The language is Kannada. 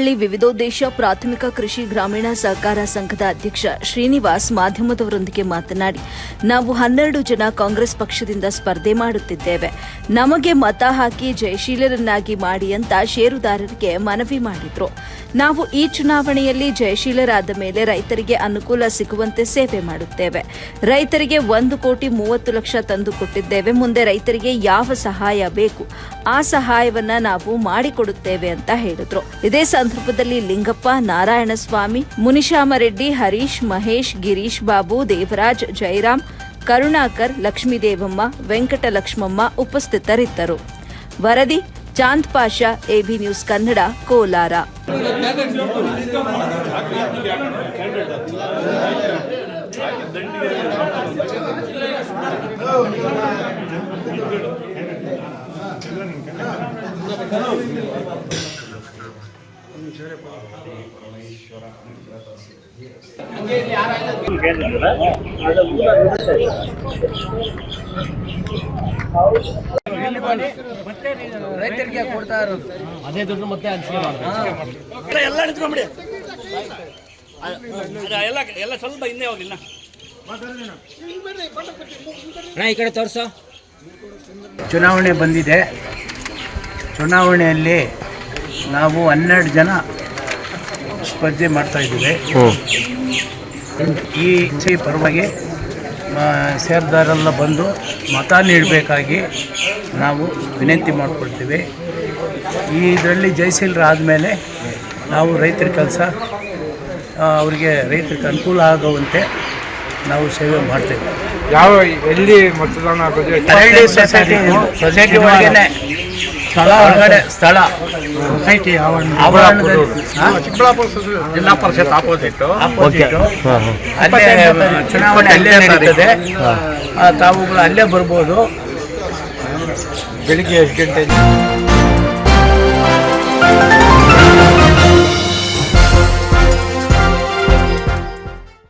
ತೀರ್ಥಹಳ್ಳಿ ವಿವಿಧೋದ್ದೇಶ ಪ್ರಾಥಮಿಕ ಕೃಷಿ ಗ್ರಾಮೀಣ ಸಹಕಾರ ಸಂಘದ ಅಧ್ಯಕ್ಷ ಶ್ರೀನಿವಾಸ್ ಮಾಧ್ಯಮದವರೊಂದಿಗೆ ಮಾತನಾಡಿ, ನಾವು 12 ಜನ ಕಾಂಗ್ರೆಸ್ ಪಕ್ಷದಿಂದ ಸ್ಪರ್ಧೆ ಮಾಡುತ್ತಿದ್ದೇವೆ. ನಮಗೆ ಮತ ಹಾಕಿ ಜಯಶೀಲರನ್ನಾಗಿ ಮಾಡಿ ಅಂತ ಷೇರುದಾರರಿಗೆ ಮನವಿ ಮಾಡಿದ್ರು. ನಾವು ಈ ಚುನಾವಣೆಯಲ್ಲಿ ಜಯಶೀಲರಾದ ಮೇಲೆ ರೈತರಿಗೆ ಅನುಕೂಲ ಸಿಗುವಂತೆ ಸೇವೆ ಮಾಡುತ್ತೇವೆ. ರೈತರಿಗೆ 1,30,30,00,000 ತಂದು ಕೊಟ್ಟಿದ್ದೇವೆ. ಮುಂದೆ ರೈತರಿಗೆ ಯಾವ ಸಹಾಯ ಬೇಕು ಆ ಸಹಾಯವನ್ನ ನಾವು ಮಾಡಿಕೊಡುತ್ತೇವೆ ಅಂತ ಹೇಳಿದ್ರು. ಇದೇ ಸಂದರ್ಭದಲ್ಲಿ ಲಿಂಗಪ್ಪ, ನಾರಾಯಣಸ್ವಾಮಿ, ಮುನಿಶಾಮರೆಡ್ಡಿ, ಹರೀಶ್, ಮಹೇಶ್, ಗಿರೀಶ್ ಬಾಬು, ದೇವರಾಜ್, ಜಯರಾಮ್, ಕರುಣಾಕರ್, ಲಕ್ಷ್ಮೀದೇವಮ್ಮ, ವೆಂಕಟಲಕ್ಷ್ಮಮ್ಮ ಉಪಸ್ಥಿತರಿದ್ದರು. ವರದಿ ಚಾಂದ್ ಪಾಷಾ, ಎಬಿ ನ್ಯೂಸ್ ಕನ್ನಡ, ಕೋಲಾರ. ರೈತರಿಗೆ ಕೊಡ್ತಾ ಇರೋದು ಅದೇ ದುಡ್ಡು ಮತ್ತೆ ಎಲ್ಲ ನಿಂತ್ಕೊಂಡ್ಬಿಡಿ. ಎಲ್ಲ ಸ್ವಲ್ಪ ಹಿಂದೆ ಹೋಗಿಲ್ಲ ಈ ಕಡೆ ತೋರಿಸೋ. ಚುನಾವಣೆ ಬಂದಿದೆ. ಚುನಾವಣೆಯಲ್ಲಿ ನಾವು 12 ಜನ ಸ್ಪರ್ಧೆ ಮಾಡ್ತಾಯಿದ್ದೀವಿ. ಈ ಪರವಾಗಿ ಷೇರುದಾರರೆಲ್ಲ ಬಂದು ಮತ ನೀಡಬೇಕಾಗಿ ನಾವು ವಿನಂತಿ ಮಾಡಿಕೊಳ್ತೀವಿ. ಇದರಲ್ಲಿ ಜಯಶೀಲರಾದಮೇಲೆ ನಾವು ರೈತರ ಕೆಲಸ ಅವರಿಗೆ ರೈತರಿಗೆ ಅನುಕೂಲ ಆಗುವಂತೆ ನಾವು ಸೇವೆ ಮಾಡ್ತೇವೆ. ಯಾವ ಎಲ್ಲಿ ಮತದಾನ ಆಗೋದು? ಸೊಸೈಟಿ ಒಳಗೇನೆ ಸ್ಥಳ ಸೊಸೈಟಿ ಜಿಲ್ಲಾ ಪರಿಷತ್ ಆಪೋಸಿಟ್ ಅಲ್ಲೇ ಚುನಾವಣೆ ಅಲ್ಲೇ ನಡೀತದೆ. ತಾವುಗಳು ಅಲ್ಲೇ ಬರ್ಬೋದು. ಬೆಳಿಗ್ಗೆ ಎಷ್ಟು ಗಂಟೆ?